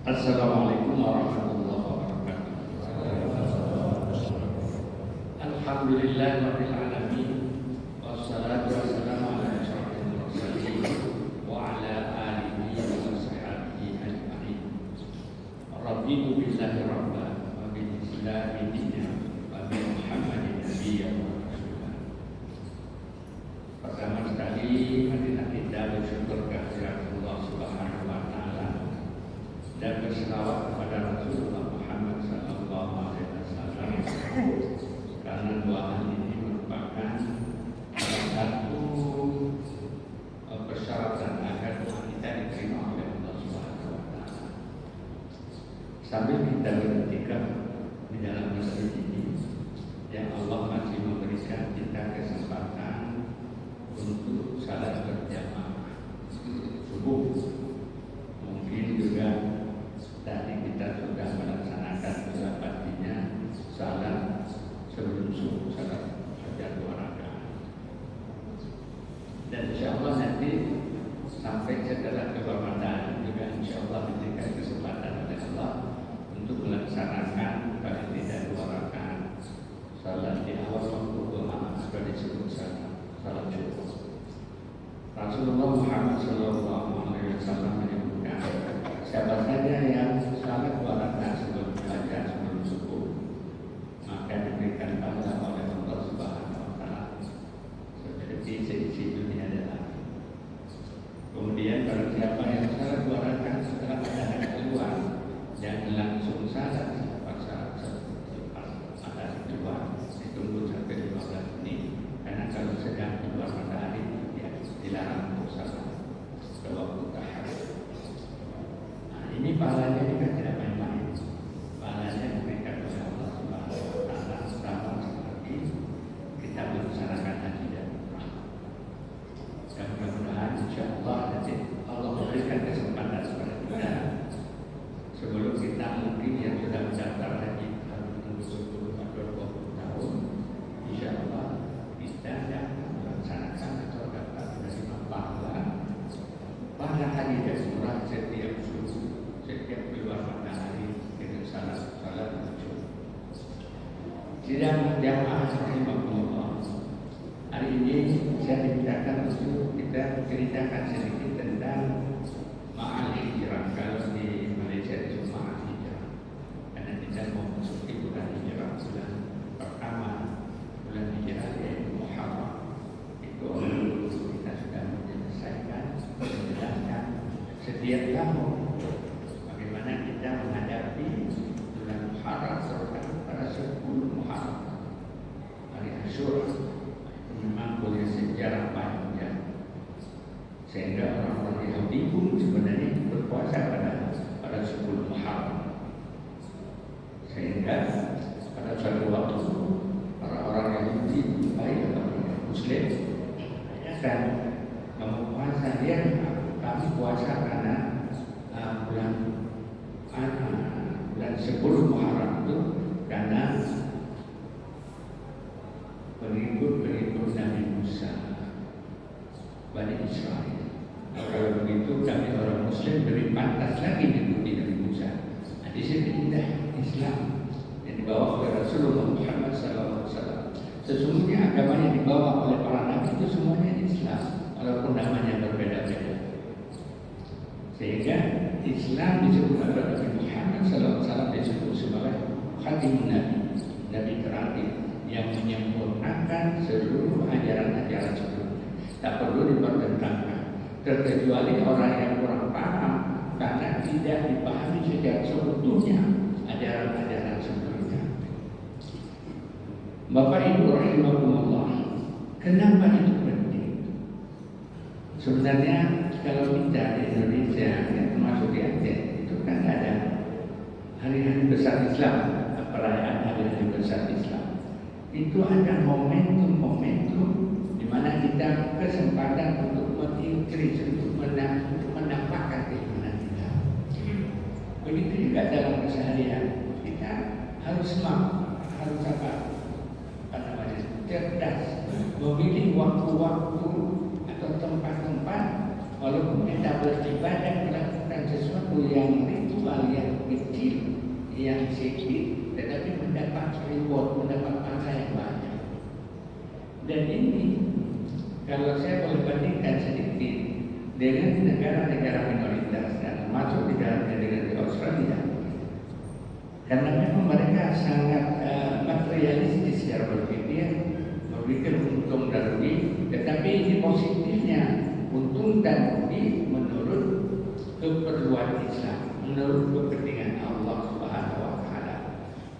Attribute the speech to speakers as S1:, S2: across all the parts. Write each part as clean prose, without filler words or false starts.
S1: Assalamualaikum warahmatullahi wabarakatuh. Alhamdulillahirabbil alamin wassalatu wassalamu ala asyrofil mursalin wa ala alihi wa sahbihi ajma'in. Raditu billahi rabban wa bil islami dinan wa bi Muhammadin nabiyyan wa rasulan. Pertama sekali marilah kita bersyukur kehadirat Allah Subhanahu wa taala dan berselawat kepada Rasulullah Muhammad sallallahu alaihi wasallam, karena dua hal ini merupakan salah satu persyaratan agar doa kita diterima oleh Allah Subhanahu wa taala. Sambil kita beriktikaf di dalam masjid ini, yang Allah masih memberikan kita kesempatan untuk salat berjamaah subuh. Mungkin juga tadi kita sudah melaksanakan sudah pastinya salat sebelum subuh, salat saja 2 rakaat. Dan insya Allah nanti sampai setelah kebermanfaatan juga insya Allah diberikan kesempatan oleh Allah untuk melaksanakan paling tidak 2 rakaat salat di awal waktu doa atau disebut salat subuh. Rasulullah Muhammad sallallahu alaihi wasallam menyebutkan, siapa saja yang salat 2 rakaat sebelum fajar sebelum subuh, maka diberikan pahala oleh Allah Subhanahu wa taala seperti seisi dunia dan akhirat. Kemudian kalau siapa yang salat 2 rakaat setelah matahari keluar, jangan langsung salat selepas matahari keluar, ditunggu sampai 15 menit, karena kalau sedang keluar matahari dilarang untuk salat ke waktu tahajud. Ini pahalanya juga tidak main-main. Pahalanya diberikan oleh Allah Subhanahu wa taala sama seperti kita melaksanakan haji dan umrah. Dan mudah-mudahan insyaallah nanti Allah memberikan kesempatan kepada kita sebelum kita mungkin yang sudah mendaftar haji menunggu 10 atau 20 tahun, insyaallah kita dapat melaksanakan atau dapat menerima pahala haji dan umrah setiap subuh, setiap keluar matahari dengan salat wajib. Sidang jamaah rahimahullah, hari ini saya dimintakan untuk kita ceritakan sedikit tentang ma'al hijrah. Kalau di Malaysia itu ma'al hijrah, karena kita mau memasuki bulan hijrah, bulan pertama bulan hijrah yaitu Muharram. Itu kita sudah menyelesaikan menjelaskan setiap tahun bagaimana kita menghadapi bulan Muharram, terutama pada 10 Muharram, hari Asyura. Memang punya sejarah panjang, sehingga orang-orang Yahudi pun sebenarnya berpuasa pada 10 Muharram. Sehingga pada suatu waktu para orang Yahudi baik atau Muslim akan mempuasa dia. Kami puasa karena bulan 10 Muharram itu karena pengikut Nabi Musa, Bani Israel. Kalau begitu kami orang Muslim lebih pantas lagi mengikuti Nabi Musa. Nah, di sini indah Islam yang dibawa oleh Rasulullah Muhammad SAW. Sesungguhnya agama yang dibawa oleh para nabi itu semuanya Islam, walaupun namanya berbeda-beda. Sehingga Islam disebut oleh Nabi Muhammad SAW disebut sebagai khatimun Nabi, Nabi terakhir yang menyempurnakan seluruh ajaran-ajaran sebelumnya. Tak perlu dipertentangkan, terkecuali orang yang kurang paham karena tidak dipahami secara seutuhnya ajaran-ajaran sebelumnya. Bapak Ibu rahimahumullah, kenapa itu penting? Sebenarnya kalau kita di Indonesia, ya, termasuk di Aceh, itu kan ada hari-hari besar Islam, perayaan hari-hari besar Islam. Itu ada momentum-momentum di mana kita kesempatan untuk mengincrease, untuk menampakkan keimanan kita. Begitu juga dalam keseharian, kita harus smart, harus cerdas, memilih waktu-waktu atau tempat-tempat, walaupun kita beribadah melakukan sesuatu yang itu amal yang kecil, yang sedikit, tetapi mendapat reward, mendapat pahala yang banyak. Dan ini kalau saya boleh bandingkan sedikit dengan negara-negara minoritas dan termasuk di dalamnya dengan di Australia, karena memang mereka sangat materialistis secara berpikir untung dan rugi, tetapi ini positifnya untung dan rugi menurut keperluan Islam, menurut kepentingan Allah Subhanahu wa taala.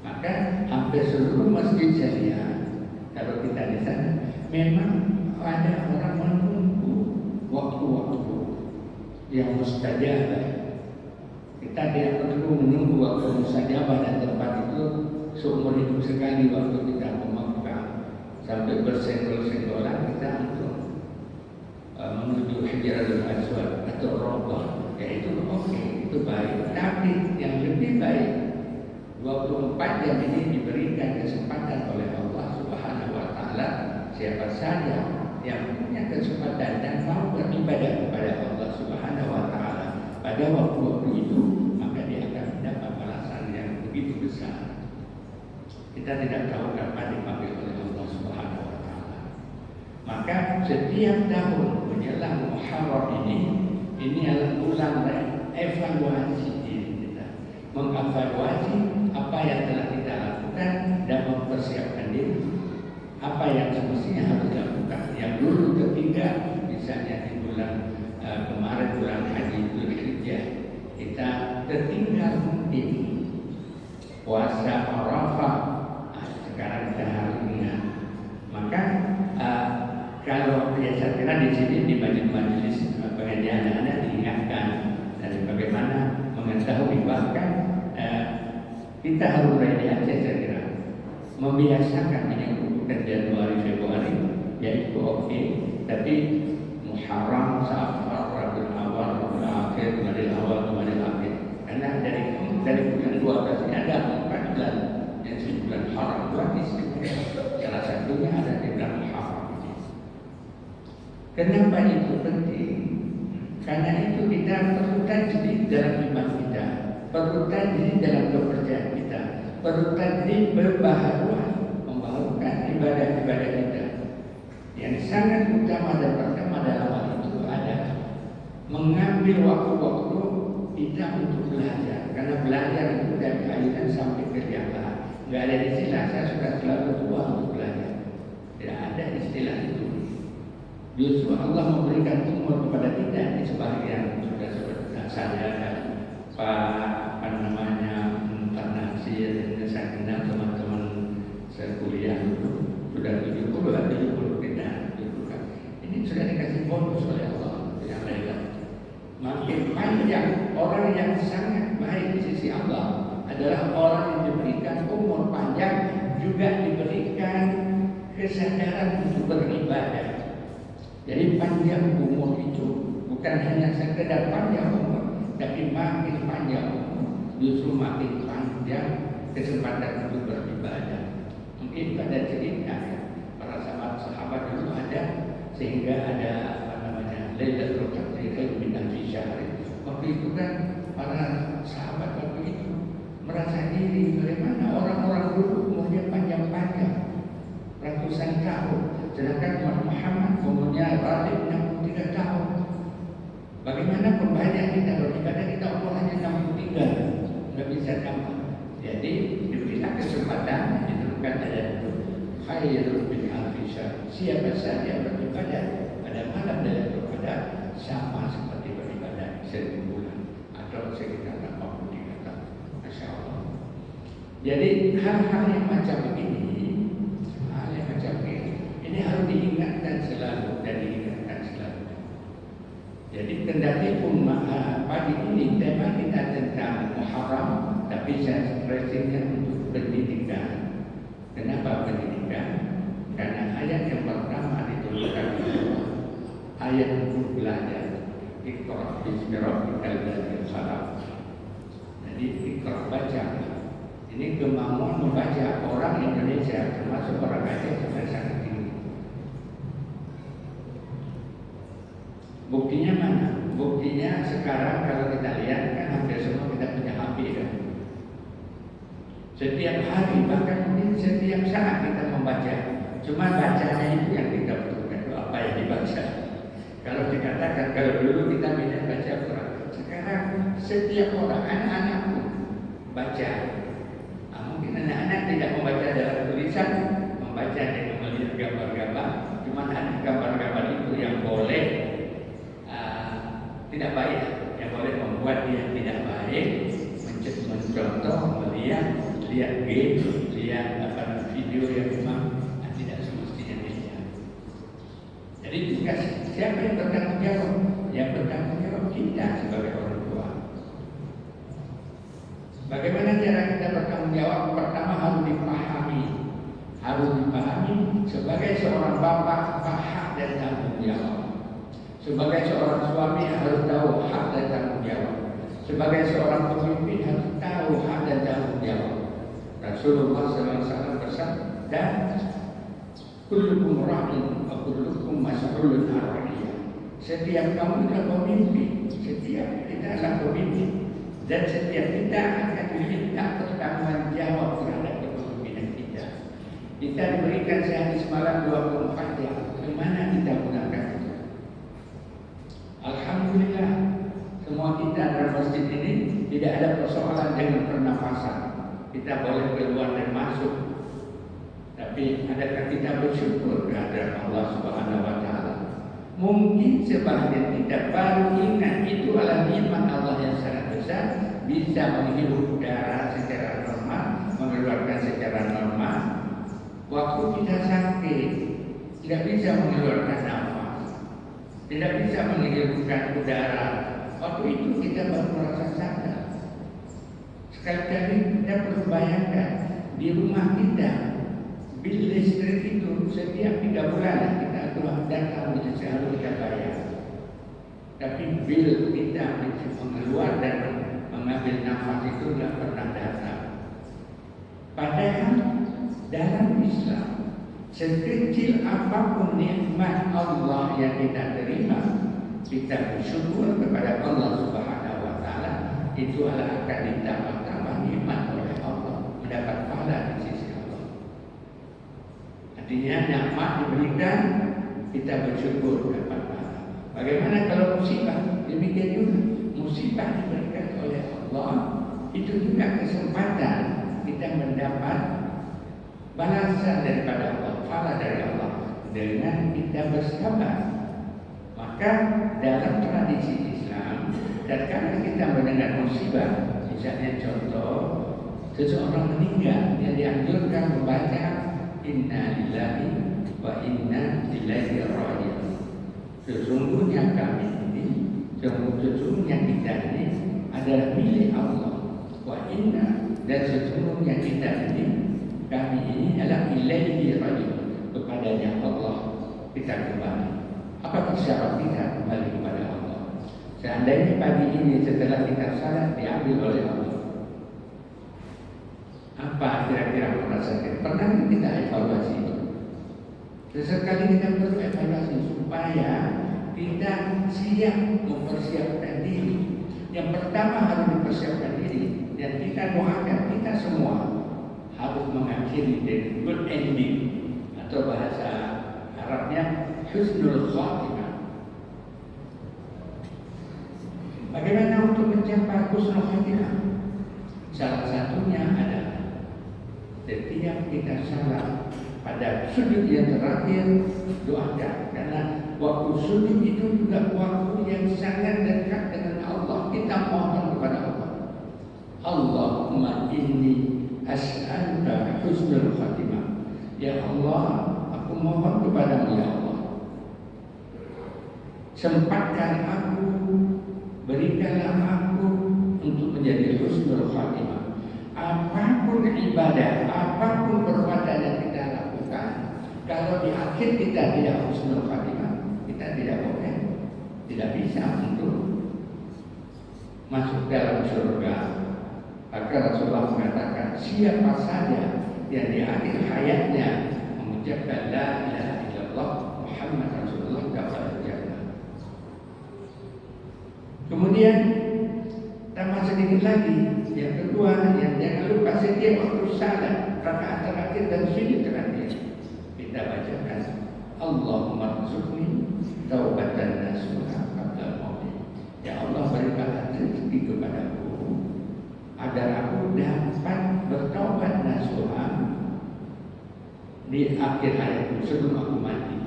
S1: Maka hampir seluruh masjid syariah kalau kita di sana memang ada orang menunggu waktu-waktu yang mustajabah. Kita tidak perlu menunggu waktu mustajabah dan tempat itu seumur hidup sekali waktu kita memegang sampai bersenggol-senggolan kita untuk menuju Hajarul Aswad atau Rabbah, yaitu itu baik. Tapi yang lebih baik 24 jam ini diberikan kesempatan oleh Allah Subhanahu wa taala, siapa saja yang punya kesempatan dan mau beribadah kepada Allah Subhanahu wa taala pada waktu-waktu itu, maka dia akan mendapat balasan yang begitu besar. Kita tidak tahu kapan dipanggil oleh Allah Subhanahu wa taala. Maka setiap tahun menjelang Muharram ini adalah bulan evaluasi diri kita, mengevaluasi apa yang telah kita lakukan dan mempersiapkan diri apa yang semestinya harus dilakukan. Yang dulu ketiga, misalnya di bulan kemarin bulan Haji Dzulhijjah, kita tertinggal mungkin puasa Arafah. Sekarang kita harus ingat. Maka kalau saya kira di sini di majelis pengajian anak diingatkan dari bagaimana mengetahui, bahkan kita harus ready aja, saya kira membiasakan menyebut Januari Februari yaitu tapi Muharram, Safar, Rabiul Awal, Rabiul Akhir, Rabiul Awal, Rabiul Akhir, karena dari bulan 12 ini ada 4 bulan yang bulan haram, bulan istimewa. Salah satunya ada di bulan Muharram ini. Kenapa itu penting? Karena itu kita perlu tajdid dalam iman kita, perlu tajdid dalam kepercayaan kita, perlu tajdid berbahagia, membaharukan ibadah-ibadah kita. Yang sangat utama dan pertama dalam hal itu adalah mengambil waktu-waktu kita untuk belajar, karena belajar itu dari kaitan sampai ke liang. Nggak ada istilah saya sudah selalu tua untuk belajar. Tidak ada istilah itu. Justru Allah memberikan umur kepada kita. Ini sebagian sudah seperti saya dan Pak Pak Nasir, saya kenal teman-teman sekuliah dulu sudah 70 kita dulu kan. Ini sudah dikasih bonus oleh Allah yang lain. Makin panjang orang yang sangat baik di sisi Allah adalah orang yang diberikan umur panjang, juga diberikan kesadaran untuk beribadah. Jadi panjang umur itu bukan hanya sekedar panjang umur, tapi makin panjang umur justru makin panjang kesempatan untuk beribadah. Mungkin pada cerita para sahabat dulu ada, sehingga ada Lailatul Qadri khairum min alfi syahr. Waktu itu kan para sahabat waktu itu merasa diri bagaimana orang-orang dulu umurnya panjang-panjang ratusan tahun, sedangkan Muhammad umurnya relatif 63 tahun. Bagaimana banyak kita beribadah, kita umur hanya 63, nggak bisa tambah. Jadi diberikan kesempatan, ditentukan ada khairul min alfi syahr. Siapa saja beribadah pada malam Lailatul Qadar sama seperti beribadah 1000 bulan atau sekitar 83 tahun. Masya Allah. Jadi hal-hal yang macam ini, ini harus diingatkan selalu dan diingatkan selalu. Jadi kendati pun pagi ini tema kita tentang Muharram, tapi saya stressingnya untuk pendidikan. Kenapa pendidikan? Karena ayat yang pertama diturunkan itu ayat untuk belajar. Iqra bismi rabbikal ladzi khalaq. Jadi iqra, baca. Ini kemampuan membaca orang Indonesia termasuk orang Aceh sudah sangat tinggi. Buktinya mana? Buktinya sekarang kalau kita lihat kan hampir semua kita punya api kan. Setiap hari, bahkan mungkin setiap saat kita membaca. Cuma bacanya itu yang kita butuhkan, apa yang dibaca. Kalau dikatakan kalau dulu kita tidak baca Quran, sekarang setiap orang, anak-anak pun baca. Mungkin anak-anak tidak membaca dalam tulisan, membaca dengan melihat gambar-gambar. Cuma ada gambar-gambar itu yang boleh tidak baik, yang boleh membuat dia tidak baik, mencontoh, melihat game, lihat video yang memang tidak semestinya dilihat. Jadi juga siapa yang bertanggung jawab? Yang bertanggung jawab kita sebagai orang tua. Bagaimana cara kita bertanggung jawab? Pertama harus dipahami sebagai seorang bapak hak dan tanggung jawab. Sebagai seorang suami harus tahu hak dan tanggung jawab. Sebagai seorang pemimpin harus tahu hak dan tanggung jawab. Rasulullah SAW bersabda, kullukum ra'in wa kullukum mas'ulun 'an ra'iyah. Setiap kamu adalah pemimpin, setiap kita adalah pemimpin, dan setiap kita akan diminta bertanggung jawab terhadap kepemimpinan kita. Kita diberikan sehari semalam 24 jam. Bagaimana kita gunakan itu? Alhamdulillah, semua kita dalam masjid ini tidak ada persoalan dengan pernafasan. Kita boleh keluar dan masuk. Tapi adakah kita bersyukur kehadirat Allah Subhanahu wa taala? Mungkin sebagian kita baru ingat itu adalah nikmat Allah yang sangat besar, bisa menghirup udara secara normal, mengeluarkan secara normal. Waktu kita sakit, tidak bisa mengeluarkan nafas, tidak bisa menghirupkan udara. Waktu itu kita baru merasa sadar. Sekali-kali kita perlu bayangkan di rumah kita bil listrik itu setiap 3 bulan kita telah datang selalu kita bayar. Tapi bil kita mengeluar dan mengambil nafas itu tidak pernah datang. Padahal dalam Islam sekecil apapun nikmat Allah yang kita terima, kita bersyukur kepada Allah Subhanahu wa taala, itu adalah akan ditambah-tambah nikmat oleh Allah, mendapat pahala di sisi Allah. Artinya nikmat diberikan, kita bersyukur dapat pahala. Bagaimana kalau musibah? Demikian juga musibah diberikan oleh Allah, itu juga kesempatan kita mendapat balasan daripada Allah, pahala dari Allah dengan kita bersabar. Maka dalam tradisi Islam, tatkala kita mendengar musibah, misalnya contoh seseorang meninggal, yang dianjurkan membaca Inna lillahi wa inna ilaihi raji'un. Sesungguhnya kami ini, sesungguhnya kita ini adalah milik Allah. Wa inna, dan sesungguhnya kita ini, kami ini adalah ilaihi raji'un, kepadanya Allah kita kembali. Apa syarat kita kembali kepada Allah? Seandainya pagi ini setelah kita salat diambil oleh Allah, apa kira-kira perasaan? Pernah kita evaluasi itu? Sesekali kita perlu evaluasi supaya kita siap mempersiapkan diri. Yang pertama harus dipersiapkan diri, dan kita doakan kita semua harus mengakhiri dengan good ending, atau bahasa Arabnya husnul khatimah. Bagaimana untuk mencapai husnul khatimah? Salah satunya adalah setiap kita salat pada sujud yang terakhir, doakan, karena waktu sujud itu juga waktu yang sangat dekat dengan Allah. Kita mohon kepada Allah, Allahumma inni as'aluka husnul khatimah. Ya Allah, aku mohon kepadamu ya Allah, sempatkan aku, berikanlah aku untuk menjadi husnul khatimah. Apapun ibadah, apapun perbuatan yang kita lakukan, kalau di akhir kita tidak husnul khatimah, kita tidak boleh, tidak bisa untuk masuk dalam surga. Maka Rasulullah mengatakan, siapa saja yang di akhir hayatnya mengucapkan la ilaha illallah Muhammad Rasulullah dapat jannah. Kemudian tambah sedikit lagi, kedua, yang jangan lupa setiap waktu salat, rakaat terakhir dan sujud terakhir kita bacakan Allahumma rzuqni taubatan nasuha qabla maut. Ya Allah, berikanlah rezeki kepadaku agar aku dapat bertaubat nasuha di akhir hayatku sebelum aku mati.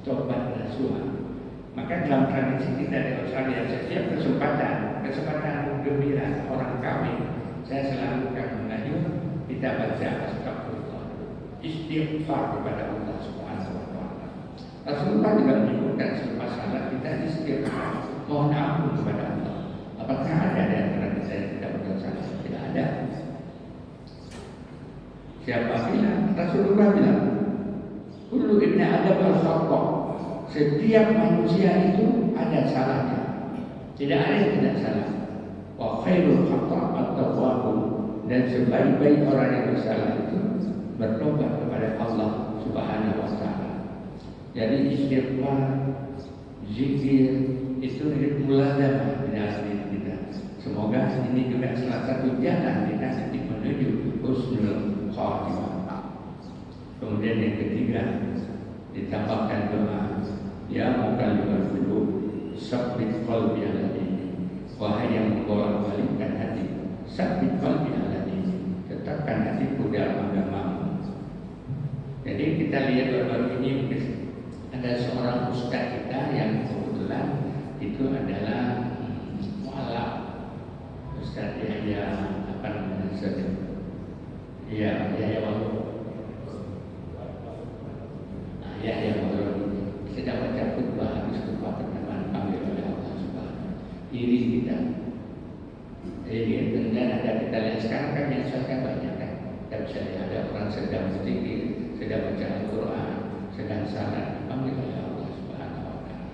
S1: Taubat nasuha. Maka dalam tradisi kita di Australia, setiap kesempatan gembira orang kawin, saya selalu akan mengajak kita baca astagfirullah, istighfar kepada Allah Subhanahu wa taala. Rasulullah juga menyebutkan selepas salat kita istighfar, mohon ampun kepada Allah. Apakah ada di antara kita yang tidak berdosa? Tidak ada. Siapa bilang? Rasulullah bilang, kullu ibni Adam al-khata'. Setiap manusia itu ada salahnya. Tidak ada yang tidak salah. Wa khairul khata' at-tawwabun, dan sebaik-baik orang yang bersalah itu bertobat kepada Allah Subhanahu wa taala. Jadi istighfar, zikir itu muladzamah di dalam diri kita. Semoga ini juga salah satu jalan kita nanti menuju husnul khatimah. Kemudian yang ketiga, ditambahkan doa, ya mukallibal qulub, sabbit qalbi ala dini. Wahai yang membolak-balikkan hati, sabbit qalbi ala dini, tetapkan hatiku dalam agamamu. Jadi kita lihat baru-baru ini ada seorang ustaz kita yang kebetulan itu adalah mualaf, Ustaz Yahya apa namanya saja, ya Yahya Walu, Yahya Walu sedang baca khutbah, habis khutbah pertama panggil oleh Allah Subhanahu. Iri kita. Jadi kemudian ada kita lihat sekarang kan yang saya banyak kan. Kita bisa lihat ada orang sedang berzikir, sedang baca Al-Quran, sedang salat, dipanggil oleh Allah Subhanahu wa taala.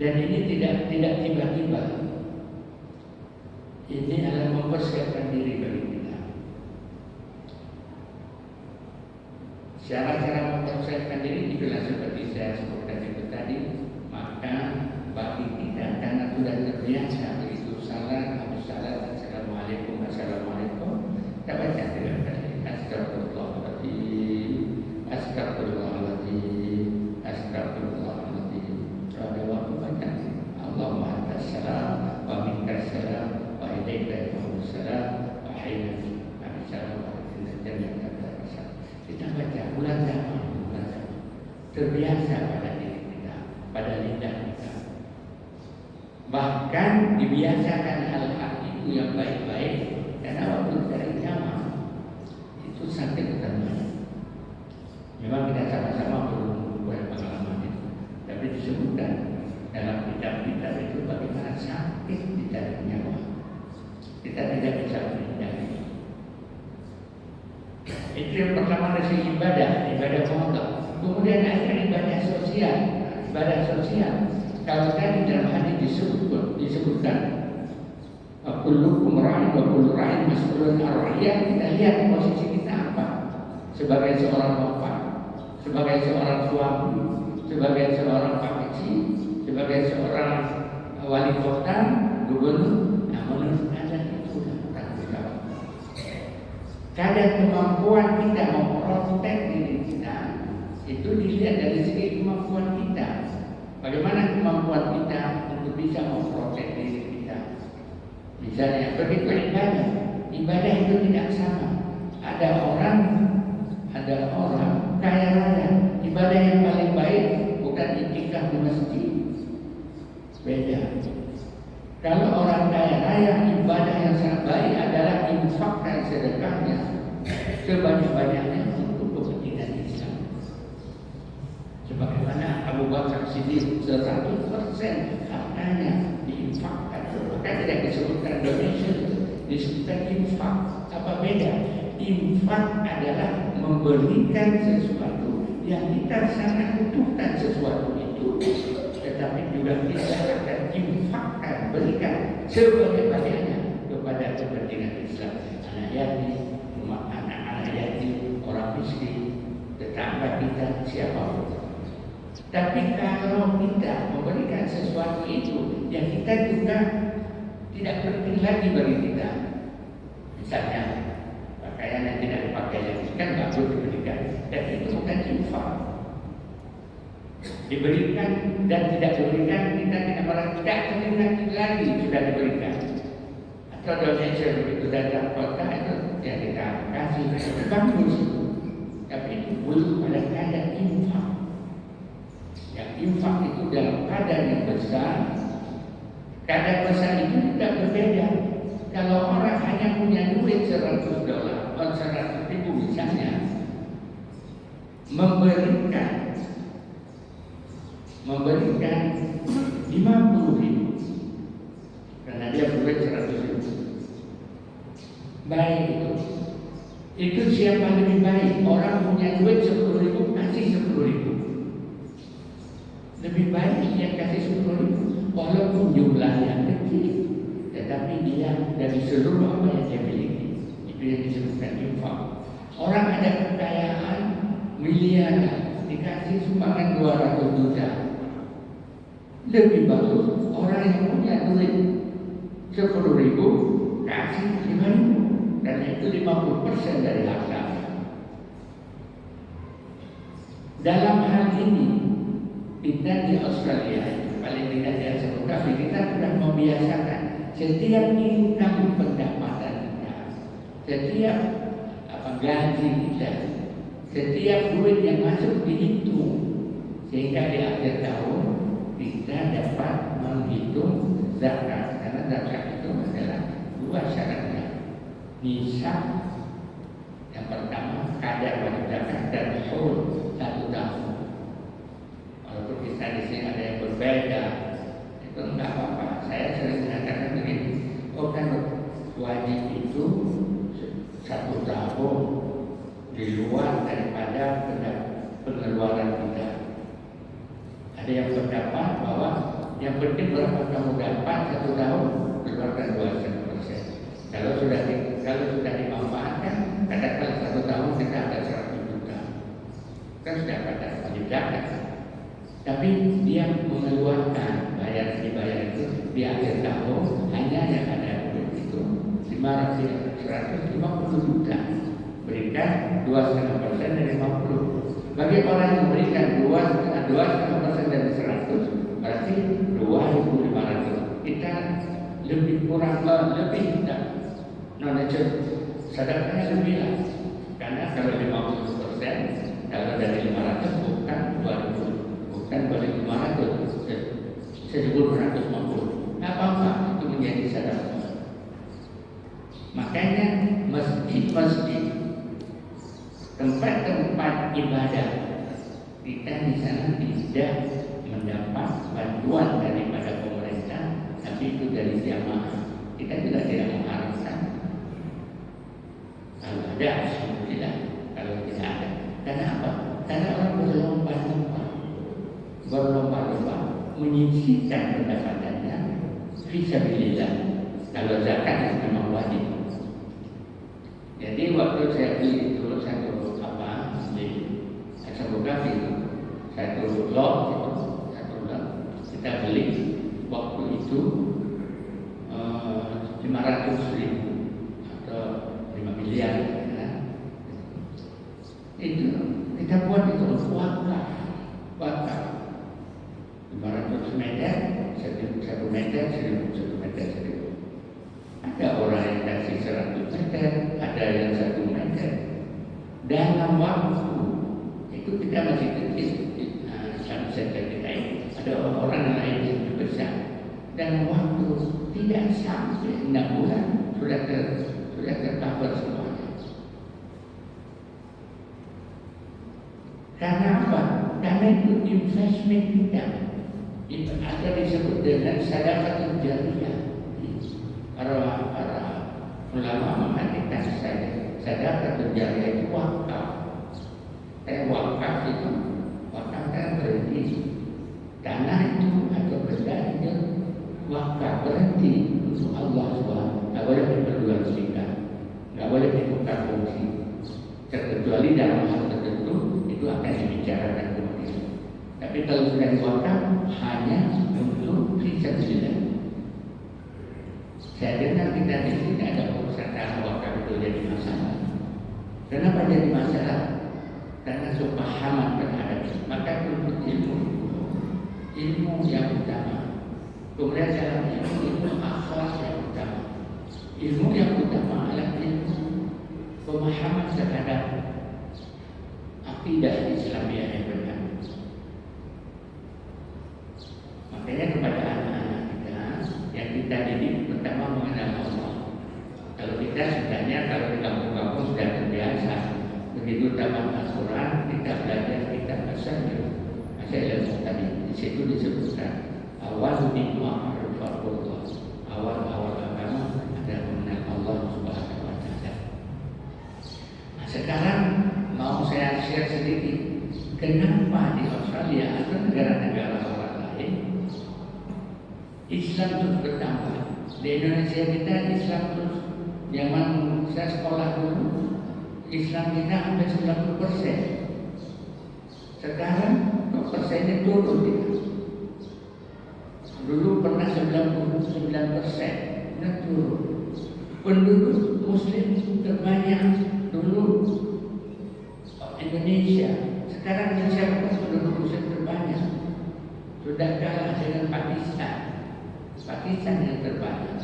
S1: Dan ini tidak tiba-tiba. Ini adalah mempersiapkan diri bagi kita. Cara-cara mempersiapkan diri itulah seperti saya sebutkan itu tadi. Maka bagi kita karena sudah terbiasa begitu salat, habis salat, assalamualaikum, kita baca dengan baik. Astagfirullahaladzim, astagfirullahaladzim, astagfirullahaladzim. Ada waktu baca Allahumma antas salam wa minkas salam wa ilaika salam wa hayna salam wa inna kita baca bulan zaman, terbiasa pada diri kita, pada lidah kita. Bahkan dibiasakan hal-hal itu yang baik-baik, karena waktu dari zaman itu sakit banyak. Memang kita sama-sama belum buat pengalaman itu, tapi disebutkan dalam kitab-kitab itu bagaimana sakit dicari nyawa. Kita tidak bisa menghindari. Itu yang pertama dari ibadah pondok. Kemudian ada ibadah sosial. Kalau tadi dalam hadis disebutkan kullukum ra'in wa kullu ra'in mas'ulun an ra'iyah, kita lihat posisi kita apa? Sebagai seorang bapak, sebagai seorang suami, sebagai seorang pak kecil, sebagai seorang wali kota, gubernur, menurut adat itu tanggung jawab. Kadar kemampuan kita memprotek diri kita itu dilihat dari segi kemampuan kita. Bagaimana kemampuan kita untuk bisa memprotek diri kita? Misalnya begitu ibadah itu tidak sama. Ada orang kaya raya, ibadah yang paling baik bukan iktikaf di masjid, beda. Kalau orang kaya raya, ibadah yang sangat baik adalah infakkan sedekahnya sebanyak-banyaknya untuk kepentingan Islam. Sebagaimana Abu Bakar Siddiq 100% hartanya diinfakkan. Maka tidak disebutkan donation, disebutkan infak. Apa beda? Infak adalah memberikan sesuatu yang kita sangat butuhkan sesuatu itu, tetapi juga kita akan infakkan, berikan sebanyak-banyaknya kepada kepentingan Islam. Anak yatim, anak-anak yatim, orang miskin, tetangga kita, siapapun. Tapi kalau kita memberikan sesuatu itu yang kita juga tidak penting lagi bagi kita, Misalnya pakaian yang tidak dipakai lagi kan nggak perlu diberikan, dan itu bukan infak. Diberikan dan tidak diberikan, kita tidak pernah tidak terima lagi sudah diberikan. Atau donation begitu datang kota itu ya kita kasih bagus, tapi itu belum pada kadar infak. Yang infak itu dalam kadar yang besar. Kadar besar itu tidak berbeda. Kalau orang hanya punya duit $100 atau 100 ribu misalnya, memberikan 50 ribu karena dia duit 100 ribu, baik itu siapa lebih baik? Orang punya duit 10 ribu kasih 10 ribu, lebih baik dia kasih 10 ribu walaupun jumlahnya kecil, tetapi dia dari seluruh apa yang dia miliki. Itu yang disebutkan infak. Orang ada kekayaan miliaran dikasih sumbangan 200 juta, lebih bagus orang yang punya duit 10 ribu kasih 5 ribu, dan itu 50% dari harta. Dalam hal ini kita di Australia, paling tidak di Asia Tenggara, kita sudah membiasakan setiap income pendapatan kita, setiap gaji kita, setiap duit yang masuk dihitung, sehingga di akhir tahun kita dapat menghitung zakat. Karena zakat itu adalah dua syaratnya: nisab yang pertama, kadar wajib zakat, dan haul 1 tahun. Walaupun kita di sini ada yang berbeda, itu enggak apa-apa. Saya sering mengatakan begini, oh kan wajib itu 1 tahun di luar daripada pengeluaran kita. Ada yang berpendapat bahwa yang penting berapa kamu dapat 1 tahun, keluarkan 2%. Kalau sudah dimanfaatkan, katakan 1 tahun kita ada 100 juta, kan sudah pada wajib zakat. Tapi dia mengeluarkan dibayar itu di akhir tahun hanya yang ada itu 150 juta, berikan 2,5% dari 50. Bagi orang yang memberikan 2,5% dari 100, berarti 2.500. Kita lebih kurang lebih tidak knowledge sedekahnya lebih lah. Karena kalau 50%, kalau dari 500 bukan 2.000, bukan 2.500, 1.250. Nggak apa-apa, itu menjadi sedekah. Makanya masjid-masjid, tempat-tempat ibadah kita di sana tidak mendapat bantuan daripada pemerintah, tapi itu dari jamaah. Kita juga tidak mengharapkan. Kalau ada, alhamdulillah. Kalau tidak ada, karena apa? Karena orang berlomba-lomba menyisihkan pendapatannya fisabilillah. Kalau zakat itu memang wajib. Jadi waktu saya beli dulu satu lot kita beli waktu itu 500.000 atau 5 miliar ya. Itu kita buat itu wakaf 500 meter 1 meter 1 meter 1.000. Ada orang yang kasih 100 meter, ada yang 1 meter. Dalam waktu itu kita masih kecil, sampai kita ini ada orang lain yang lebih besar. Dalam waktu tidak sampai 6 bulan sudah tercover semuanya. Karena apa? Karena itu investment kita. Itu ada disebut dengan sadaqatul jariyah. Para ulama mengatakan sadaqatul jariyah itu wakaf. Wakaf itu kan berhenti. Tanah itu atau benda itu wakaf berhenti untuk Allah SWT. Tidak boleh diperjualbelikan, tidak boleh ditukar fungsi. Terkecuali dalam hal tertentu itu akan dibicarakan kemudian. Tapi kalau sudah diwakaf hanya untuk fisabilillah. Saya dengar kita di sini ada urusan wakaf itu jadi masalah. Kenapa jadi masalah? Karena kepahaman terhadap itu. Maka untuk ilmu yang utama. Kemudian dalam ilmu akhlak yang utama. Ilmu yang utama adalah ilmu pemahaman terhadap akidah Islamiyah yang benar. Makanya kepada anak-anak kita yang kita didik pertama mengenal Allah. Kalau kita sebenarnya kalau di kampung-kampung sudah terbiasa begitu tamat Al-Quran kita belajar kitab As-Sayyid tadi. Di situ disebutkan awal nikmah al-fardullah. Awal-awal agama ada mengenal Allah Subhanahu wa taala. Nah, sekarang mau saya share sedikit kenapa di Australia atau negara-negara orang lain Islam terus bertambah. Di Indonesia kita Islam terus, zaman saya sekolah dulu Islam kita hampir 90%. Sekarang kok persennya turun kita. Dulu pernah 99%, sudah turun. Penduduk Muslim terbanyak dulu Indonesia. Sekarang Indonesia bukan penduduk Muslim terbanyak. Sudah kalah dengan Pakistan. Pakistan yang terbanyak.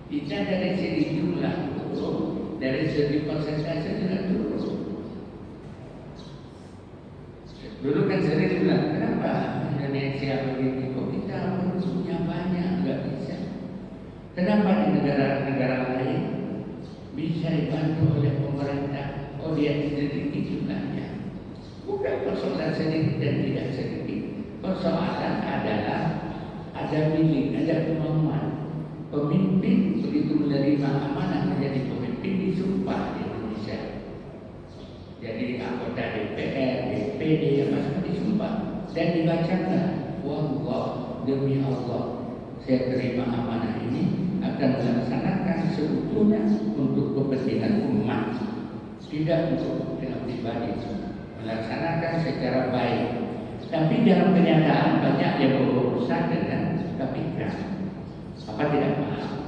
S1: Kita dari segi jumlah turun, dari segi persentase juga turun. Dulu kan sering bilang, kenapa Indonesia begitu? Kok kita penduduknya banyak, nggak bisa. Kenapa di negara-negara lain bisa dibantu oleh pemerintah? Oh dia sedikit jumlahnya. Bukan persoalan sedikit dan tidak sedikit. Persoalan adalah ada milik, ada kemauan. Pemimpin begitu menerima amanah menjadi pemimpin disumpah di Indonesia. Jadi anggota DPR, DPD yang masuk disumpah dan dibacakan, wallah demi Allah saya terima amanah ini akan melaksanakan seutuhnya untuk kepentingan umat, tidak untuk kepentingan pribadi, melaksanakan secara baik. Tapi dalam kenyataan banyak yang berurusan dengan KPK. Apa tidak paham?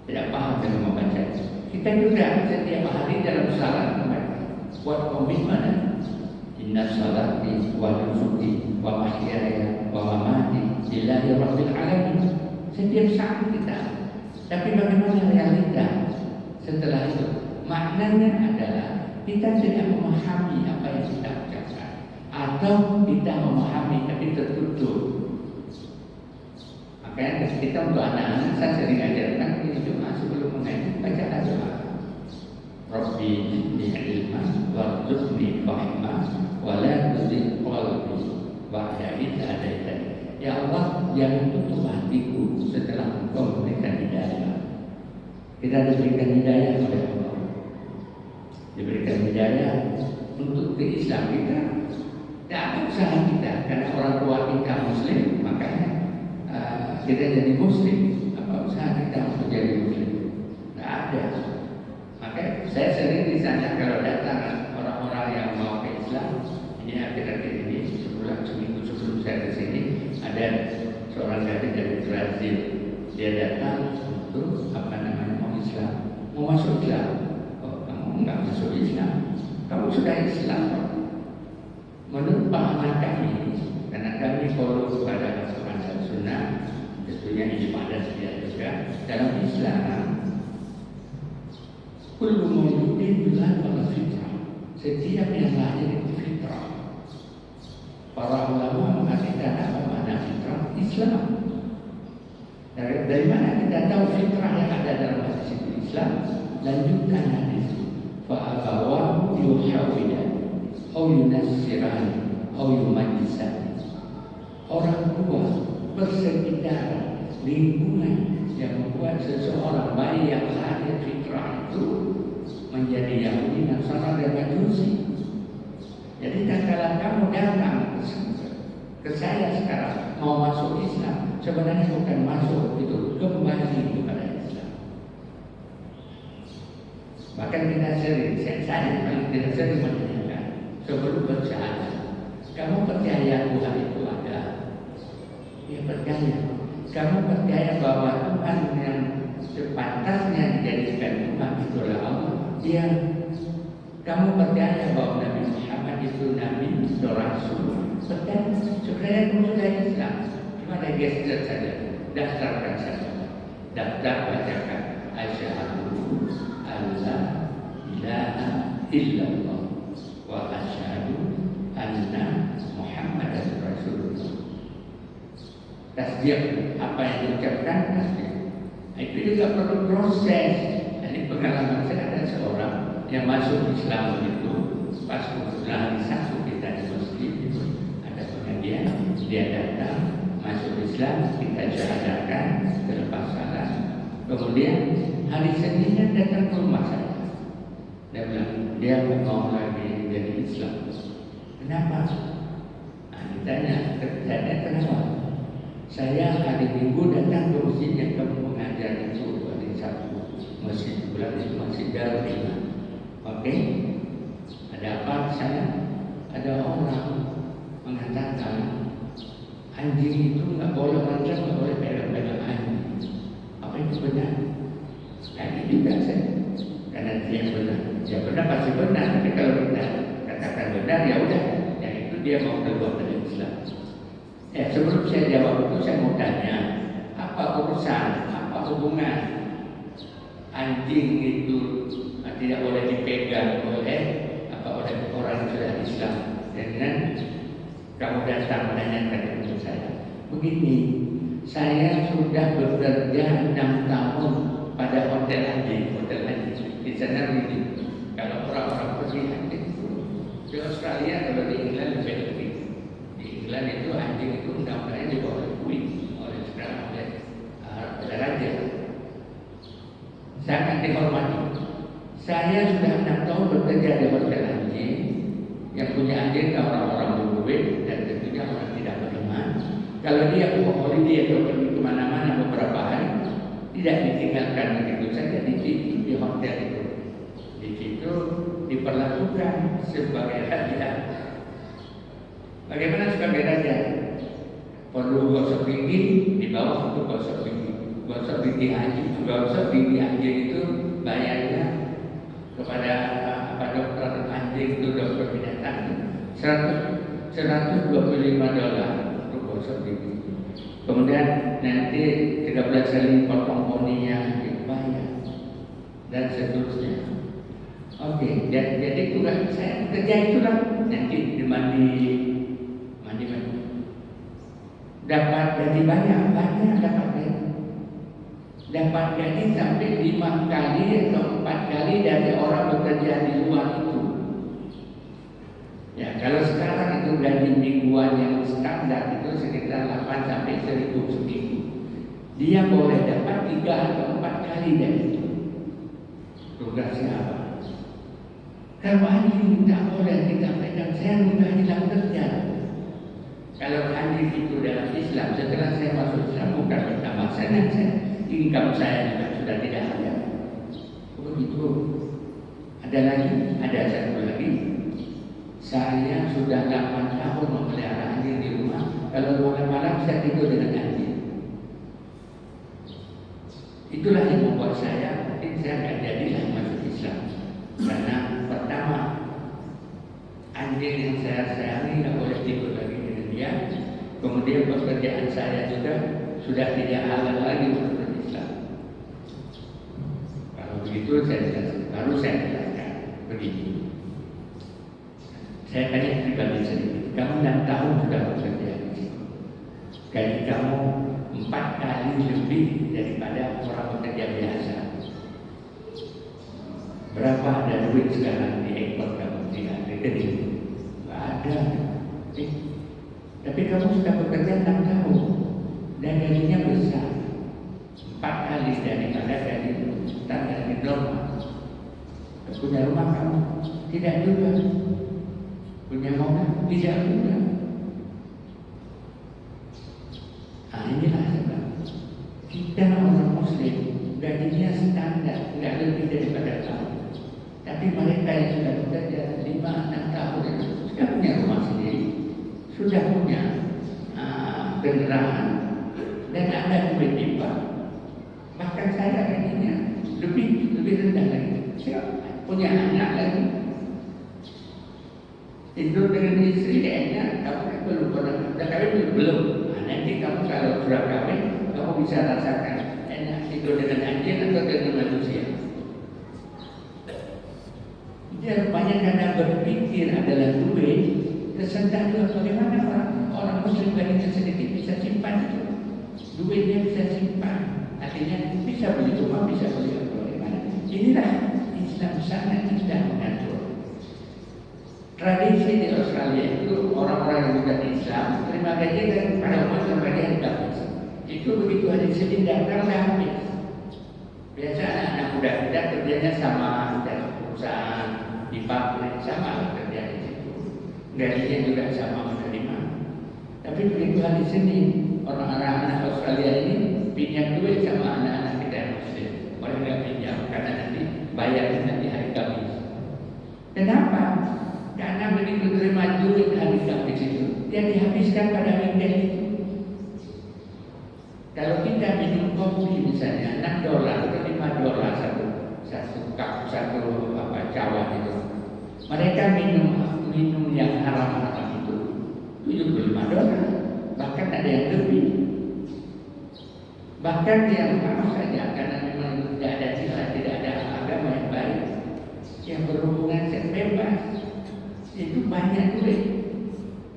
S1: Tidak paham dengan membaca. Kita juga setiap hari dalam salat buat komitmen. Inna salati wa nusuki wa mahyaya wa mamati lillahi rabbil alamin. Setiap saat kita. Tapi bagaimana realita setelah itu? Maknanya adalah kita tidak memahami apa yang kita ucapkan, atau kita memahami tapi tertutup. Makanya kita untuk anak-anak saya sering ajarkan ini doa sebelum mengaji, baca doa. Rabbi zidni ilman warzuqni fahma wa la tuzigh qalbi ba'da idh hadaitani. Ya Allah, jangan tutup hatiku setelah Engkau memberikan hidayah. Kita diberikan hidayah oleh Allah. Diberikan hidayah untuk ke Islam kita. Tidak ada usaha kita karena orang tua kita Muslim, makanya kita jadi Muslim. Apa usaha kita untuk jadi Muslim? Tidak ada. Makanya saya sering di sana kalau datang orang-orang yang mau ke Islam, ini akhir-akhir ini sebulan seminggu sebelum saya ke sini ada seorang gadis dari Brazil. Dia datang untuk mau Islam, mau masuk Islam. Oh, kamu nggak masuk Islam, kamu sudah Islam. Menurut pemahaman kami, karena kami follow kepada Al-Quran dan Sunnah, tentunya ijma dan sedia juga dalam Islam. Kullu mawjudin yulad ala fitrah. Setiap yang lahir itu fitrah. Para ulama mengartikan apa makna fitrah? Islam. Dari mana kita tahu fitrah yang ada dalam hadis itu Islam? Lanjutan hadis. Fa'abawahu yuhawidan au yunassirani au yumajisani. Orang tua persekitaran lingkungan yang membuat seseorang bayi yang lahir fitrah itu menjadi Yahudi, Nasara dan Majusi. Jadi kalau kamu datang ke saya sekarang mau masuk Islam, sebenarnya bukan masuk itu, kembali kepada Islam. Bahkan kita sering, saya paling tidak sering menanyakan sebelum bersyahadat, kamu percaya Tuhan itu ada? Ya percaya. Kamu percaya bahwa Tuhan yang sepantasnya dijadikan Tuhan itulah Allah. Dia, kamu percaya bahwa Nabi Muhammad itu Nabi atau Rasul? Percaya? Sebenarnya kamu sudah Islam, cuma ada gesture saja, daftarkan saja, daftar bacakan asyhadu alla ilaha illallah wa asyhadu anna Muhammadan Rasulullah. Tasbih, apa yang diucapkan tasbih. Itu juga perlu proses. Ini pengalaman saya, ada seorang yang masuk Islam itu pas kebetulan hari Sabtu kita di masjid itu ada pengajian, dia datang masuk Islam, kita syahadakan terlepas salah. Kemudian hari Seninnya datang ke rumah saya. Dia bilang dia mau lagi jadi Islam. Kenapa? Nah, ditanya, kenapa? Saya hari Minggu datang ke masjid yang kamu mengajar itu hari Sabtu, masjid bulan itu masjid Darul Iman. Oke, ada apa saya? Ada orang mengatakan anjing itu nggak boleh macam, nggak boleh pegang anjing. Apa itu benar? Tadi juga saya, karena dia benar. Ya benar pasti benar, tapi kalau kita katakan benar ya udah, yang itu dia mau keluar dari Islam. Sebelum saya jawab itu saya mau tanya, apa urusan, apa hubungan anjing itu tidak boleh dipegang oleh orang yang sudah Islam dengan kamu datang menanyakan kepada saya? Begini, saya sudah bekerja 6 tahun pada hotel anjing. Di sana begini, kalau orang-orang pergi anjing di Australia, kalau di England lebih. Di England itu anjing itu undang-undangnya dibawa oleh sekarang oleh raja. Sangat dihormati. Saya sudah 6 tahun bekerja di hotel anjing. Yang punya anjing orang-orang berduit dan tentunya orang tidak beriman. Kalau dia mau holiday atau pergi kemana-mana beberapa hari, tidak ditinggalkan begitu saja di hotel itu. Di situ diperlakukan sebagai raja. Bagaimana sebagai raja? Perlu gosok gigi, dibawa untuk gosok gigi. Gosok gigi anjing, gosok gigi anjing itu bayarnya kepada dokter anjing itu, dokter binatang $125 untuk gosok gigi. Kemudian nanti 13 kali potong poninya dibayar dan seterusnya. Oke, jadi tugas saya kerja itulah nanti dimandi dapat gaji banyak dapat gaji sampai 5 kali atau 4 kali dari orang bekerja di luar itu. Ya, kalau sekarang itu gaji mingguan yang standar itu sekitar 8 sampai 1.000 seminggu. Dia boleh dapat 3 atau 4 kali dari itu. Tugasnya apa? Kalau anjing tidak boleh kita pegang, saya mudah hilang kerja. Kalau anjing itu dalam Islam, setelah saya masuk Islam bukan pertama saya income saya juga sudah tidak ada. Begitu. Ada satu lagi. Saya sudah 8 tahun memelihara anjing di rumah. Kalau malam saya tidur dengan anjing. Itulah yang membuat saya mungkin saya tidak jadilah masuk Islam. Karena pertama, anjing yang saya sayangi tidak boleh tidur lagi dengan dia. Kemudian pekerjaan saya juga sudah tidak halal lagi menurut Islam. Kalau begitu baru saya jelaskan begini. Saya tanya pribadi sedikit. Kamu 6 tahun sudah bekerja di situ. Gaji kamu 4 kali lebih daripada orang bekerja biasa. Berapa ada duit sekarang di ekor kamu di rekening? Tidak ada. Tapi kamu sudah bekerja 6 tahun dan gajinya besar, 4 kali daripada gaji standar di normal. Punya rumah kamu? Tidak juga. Punya mobil? Tidak juga. Nah, inilah sebab kita orang Muslim gajinya standar, tidak lebih daripada tahun. Tapi mereka yang sudah bekerja 5-6 tahun sudah punya rumah sendiri, sudah punya kendaraan dan ada duit di bank. Bahkan saya gajinya lebih rendah lagi. Saya punya anak lagi, hidup dengan istri kayaknya kamu kan belum pernah kawin belum. Nah, nanti kamu kalau sudah kawin kamu bisa rasakan enak hidup dengan anjing atau dengan manusia. Dia rupanya karena berpikir adalah duit, tersentak juga bagaimana orang muslim gajinya sedikit bisa simpan itu, duitnya bisa simpan, akhirnya bisa beli rumah, bisa beli bagaimana. Inilah Islam sangat tidak mengatur. Tradisi di Australia itu orang-orang yang bukan Islam terima gaji dan pada umumnya terima gaji hari Kamis. Itu begitu hari Senin datang dah habis. Biasa anak-anak muda kita kerjanya sama dalam perusahaan, di pabrik sama kerja di situ. Gajinya juga sama menerima. Tapi begitu hari Senin orang-orang anak Australia ini pinjam duit sama anak-anak kita yang Muslim. Mereka nggak pinjam karena nanti bayarnya di hari Kamis. Kenapa? Karena begitu terima duit hari Kamis itu, dia dihabiskan pada weekend itu. Kalau kita minum kopi misalnya $6 atau $5 satu cawan itu, mereka minum yang haram-haram itu $75, bahkan ada yang lebih. Bahkan yang maaf saja karena memang tidak ada sila, tidak ada agama yang baik, yang berhubungan seks bebas. Itu banyak duit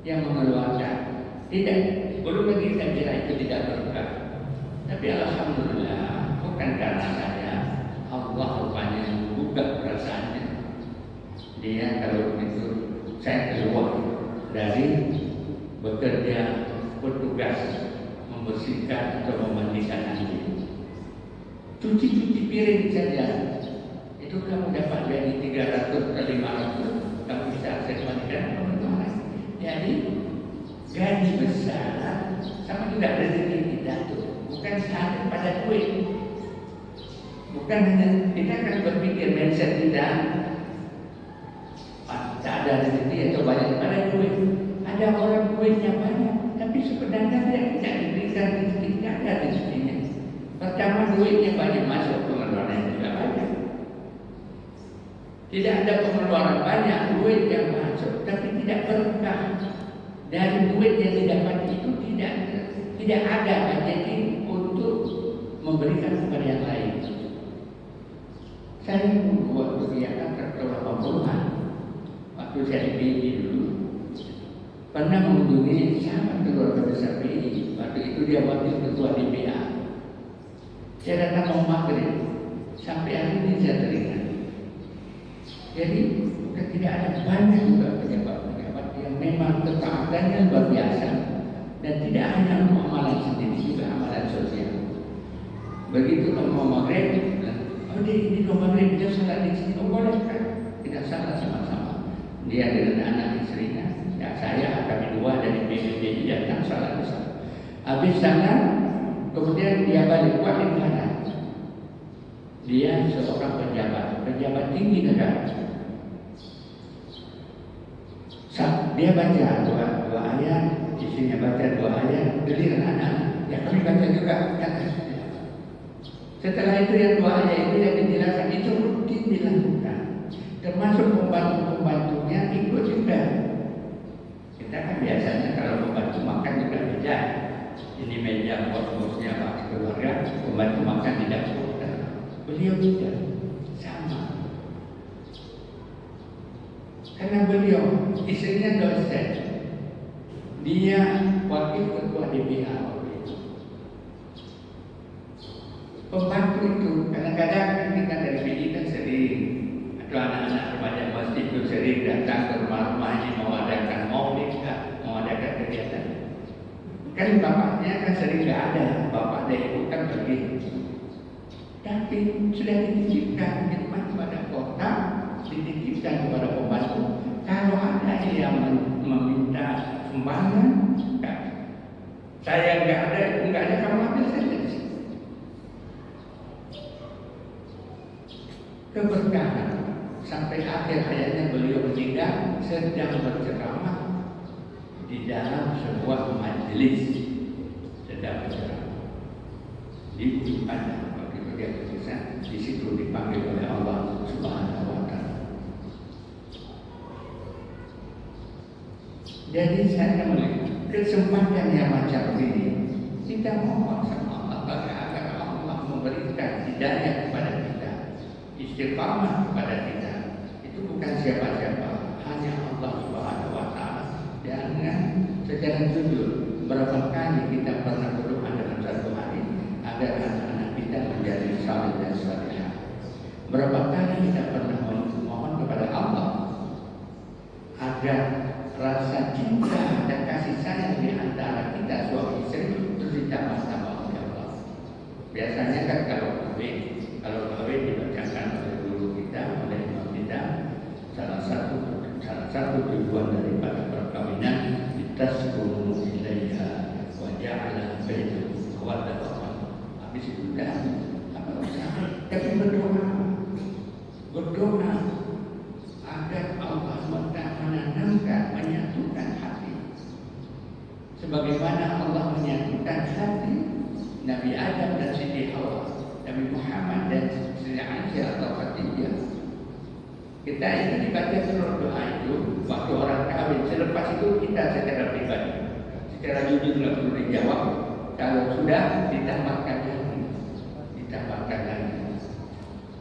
S1: yang mengeluarkan. Tidak, belum lagi saya kira itu tidak berkah. Tapi alhamdulillah bukan karena saya, Allah rupanya membuka perasaannya. Dia kalau begitu saya keluar dari bekerja petugas membersihkan atau memandikan anjing, cuci piring saja itu kamu dapat dari 300 ke 500, kamu bisa akses mandikan teman-teman. Jadi gaji besar sama juga rezeki kita tuh bukan hanya pada duit. Bukan hanya kita akan berpikir mindset kita tak ada rezeki atau banyak pada duit. Ada orang duitnya banyak, tapi sebenarnya dia tidak diberikan rezeki, tidak ada rezekinya. Pertama duitnya banyak masuk, pengeluarannya juga banyak. Tidak ada pengeluaran banyak, duit yang masuk, tapi tidak berkah. Dari duit yang didapat itu tidak ada rezeki untuk memberikan kepada yang lain. Saya membuat kegiatan tahun 80-an, waktu saya di PI dulu, pernah mengunjungi sahabat keluarga besar PI. Waktu itu dia wakil ketua DPA. Saya datang mau maghrib, sampai hari ini saya teringat. Jadi tidak ada banyak juga pejabat-pejabat yang memang ketaatannya luar biasa dan tidak hanya untuk amalan sendiri, juga amalan sosial. Begitu mau maghrib, ini maghrib dia salat di sini, boleh kan? Tidak salah sama-sama. Dia dengan anak istrinya, ya saya kami dua dari PBB datang salat di sana. Habis salat, kemudian dia balik di mana? Dia seorang pejabat tinggi negara. Dia baca dua ayat, isinya baca 2 ayat, giliran anak, ya kami baca juga. Setelah itu yang 2 ayat itu yang dijelaskan itu rutin dilakukan, termasuk pembantu-pembantunya ikut juga. Kita kan biasanya kalau pembantu makan juga beda. Ini meja bos-bosnya pak keluarga, pembantu makan di dapur. Beliau juga sama. Karena beliau istrinya dosen, dia wakil ketua DPA. Pembantu itu kadang-kadang kita dari PI kan sering, atau anak-anak remaja masjid itu sering datang ke rumah-rumah ini mau adakan maulid, mau adakan kegiatan. Kan bapaknya kan sering nggak ada, bapak dan ibu kan pergi. Tapi sudah dititipkan khidmat kepada kota, dititipkan kepada pembantu. Kalau ada yang meminta sumbangan, saya nggak ada, kamu ambil saja di sini. Keberkahan sampai akhir hayatnya beliau meninggal sedang berceramah di dalam sebuah majelis, sedang berceramah di Padang. dia berkisah, di situ dipanggil oleh Allah Subhanahu wa Ta'ala. Jadi saya melihat kesempatan yang macam ini, kita mohon sama Allah agar Allah memberikan hidayah kepada kita, istiqamah kepada kita. Itu bukan siapa-siapa, hanya Allah Subhanahu wa Ta'ala. Jangan secara jujur, berapa kali kita pernah berdoa dalam satu hari agar anak-anak kita menjadi saleh dan salehah. Berapa kali kita pernah memohon kepada Allah agar rasa cinta dan kasih sayang di antara kita suami istri itu ditambah-tambah oleh Allah. Biasanya kan kalau kawin dibacakan oleh guru kita, oleh imam kita, salah satu tujuan daripada perkawinan litaskunu ilaiha wa ja'ala bainakum mawaddah wa rahmah. Habis itu dah apa usah, tapi berdoa agar Allah menanamkan, menyatukan hati. Sebagaimana Allah menyatukan hati Nabi Adam dan Siti Hawa, Nabi Muhammad dan Siti Aisyah atau Khadijah. Kita itu dibaca seluruh doa itu waktu orang kawin. Selepas itu kita secara pribadi, secara jujur nggak perlu dijawab. Kalau sudah ditambahkan lagi,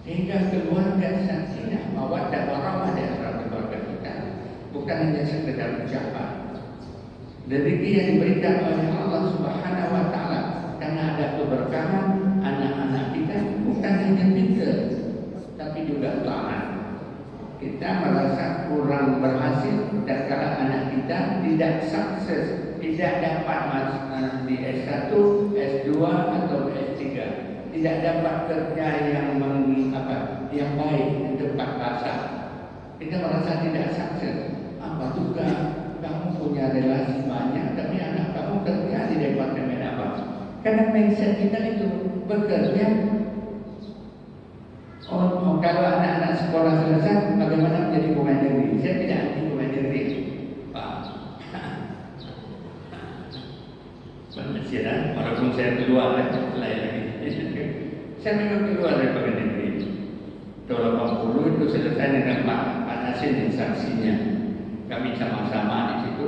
S1: hingga keluarga sakinah mawaddah warahmah di antara keluarga kita, bukan hanya sekedar ucapan. Rezeki yang diberikan oleh Allah Subhanahu wa Ta'ala karena ada keberkahan anak-anak kita, bukan hanya pintar tapi juga taat. Kita merasa kurang berhasil dan kalau anak kita tidak sukses, tidak dapat masuk di S1, S2 atau S3, tidak dapat kerja yang baik di tempat pasar, kita merasa tidak sukses. Apa juga kamu punya relasi banyak, tapi anak kamu kerja di departemen apa? Karena mindset kita itu bekerja. Kalau anak-anak sekolah selesai, bagaimana menjadi pemain negeri? Saya tidak anti pemain negeri, Pak. Benar, walaupun saya keluar lagi. Saya memang keluar dari pemain negeri. Tahun 80 itu selesai dengan Pak Nasin saksinya. Kami sama-sama di situ.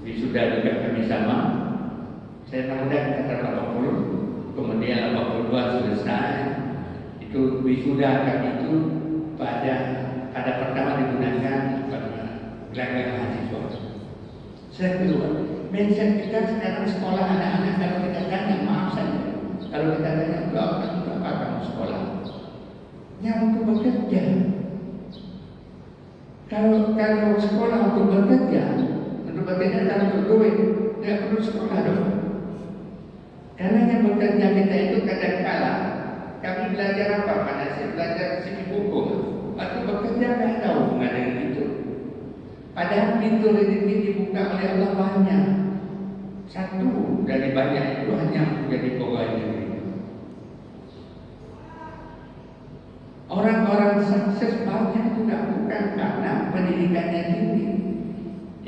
S1: Wisuda juga kami sama. Saya muda kata 80, kemudian 82 selesai. Itu wisuda kami itu pada pertama digunakan gelanggang mahasiswa. Saya keluar. Mindset kita sekarang sekolah anak-anak, kalau kita tanya, maaf saja, kalau kita tanya berapa kamu sekolah? Yang untuk bekerja. Kalau sekolah untuk bekerja dalam berduit, tidak perlu sekolah dong. Karena yang bekerja kita itu kadang-kala kami belajar apa? Pada saya belajar segi hukum. Waktu bekerja tidak tahu hubungan dengan itu. Padahal pintu rezeki dibuka oleh Allah banyak. Satu dari banyak itu hanya menjadi pegawai negeri. Orang-orang sukses banyak juga bukan karena pendidikannya tinggi.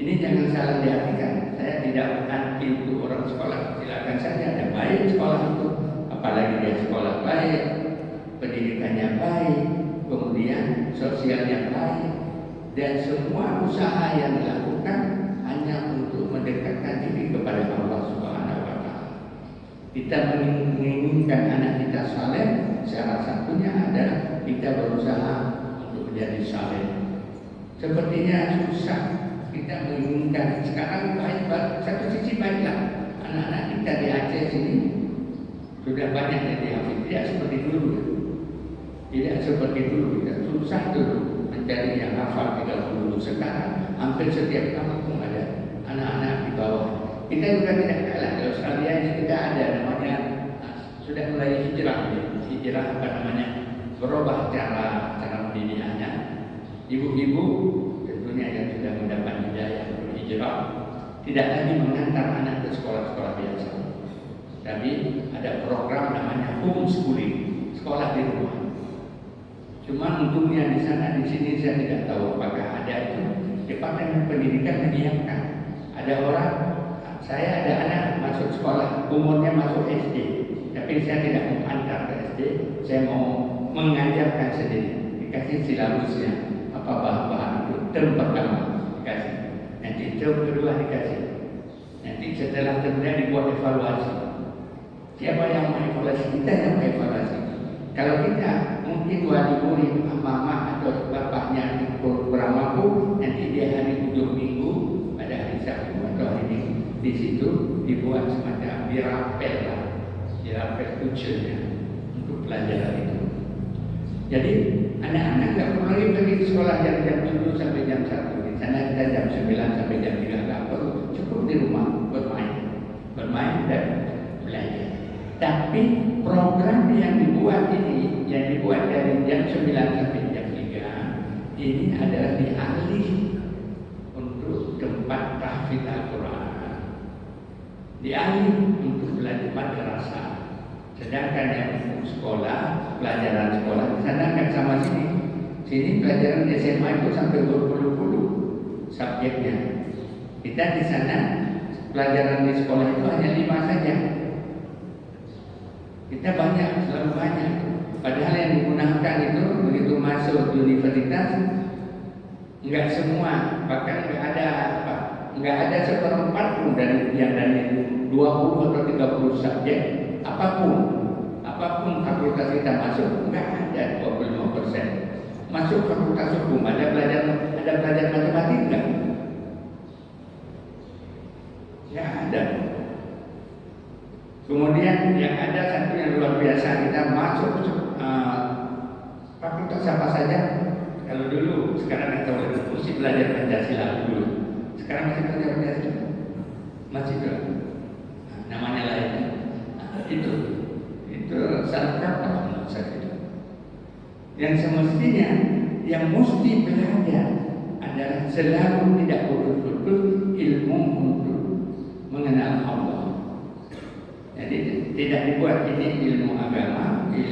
S1: Ini jangan salah diartikan. Saya tidak anti untuk orang sekolah. Silakan saja, ada baik sekolah itu. Apalagi dia sekolah baik, pendidikannya baik, kemudian sosialnya baik, dan semua usaha yang dilakukan hanya untuk mendekatkan diri kepada Allah Subhanahu wa Ta'ala. Kita menginginkan anak kita saleh, salah satunya adalah kita berusaha untuk menjadi saleh. Sepertinya susah kita menginginkan sekarang baik, satu sisi baiklah anak-anak kita di Aceh sini sudah banyak yang dihafid, tidak seperti dulu. Tidak seperti dulu, kita susah dulu mencari yang hafal 30. Sekarang hampir setiap kampung ada anak-anak di bawah. Kita juga tidak kalah. Di Australia ini kita ada namanya sudah mulai hijrah berubah cara pendidikannya. Ibu-ibu tentunya yang sudah mendapat hidayah berhijrah tidak lagi mengantar anak ke sekolah-sekolah biasa, tapi ada program namanya homeschooling, sekolah di rumah. Cuma untungnya di sana, di sini saya tidak tahu apakah ada itu. Departemen Pendidikan menyiapkan. Ada orang, saya ada anak masuk sekolah, umurnya masuk SD, Tapi saya tidak mau antar ke SD, saya mau mengajarkan sendiri. Dikasih silabusnya, apa bahan-bahan itu. Term pertama dikasih, nanti term kedua dikasih, nanti setelah termnya dibuat evaluasi. Siapa yang mengevaluasi? Kita yang mengevaluasi. Kalau kita mungkin wali murid, mama atau bapaknya kurang mampu, nanti dia hari ujung minggu pada hari Sabtu atau hari Minggu di situ dibuat semacam dirapel lah, dirapel kucilnya untuk pelajaran itu. Jadi anak-anak nggak perlu lagi pergi ke sekolah jam 7 sampai jam 1. Di sana kita jam 9 sampai jam 3 nggak perlu, cukup di rumah bermain dan belajar. Tapi program yang dibuat ini, yang dibuat dari jam 9 sampai jam 3 ini adalah dialih untuk tempat tahfidz Al-Quran, dialih untuk belajar madrasah. Sedangkan yang untuk sekolah, pelajaran sekolah di sana kan sama sini. Sini pelajaran SMA itu sampai berpuluh-puluh subjeknya. Kita di sana pelajaran di sekolah itu hanya 5 saja. Kita banyak, selalu banyak. Padahal yang digunakan itu begitu masuk universitas enggak semua, bahkan enggak ada seperempat pun dari yang dari 20 atau 30 subjek apapun fakultas kita masuk enggak ada 25%. Masuk fakultas hukum ada belajar matematik enggak? Ya ada. Kemudian yang ada satu yang luar biasa, kita masuk fakultas apa saja. Kalau dulu, sekarang kita mesti belajar Pancasila dulu. Sekarang masih belajar Pancasila, masih juga. Namanya lain. Itu salah kata menurut saya. Yang semestinya yang mesti belajar adalah selalu tidak betul-betul ilmu untuk mengenal Allah. Jadi tidak dibuat ini ilmu agama, ini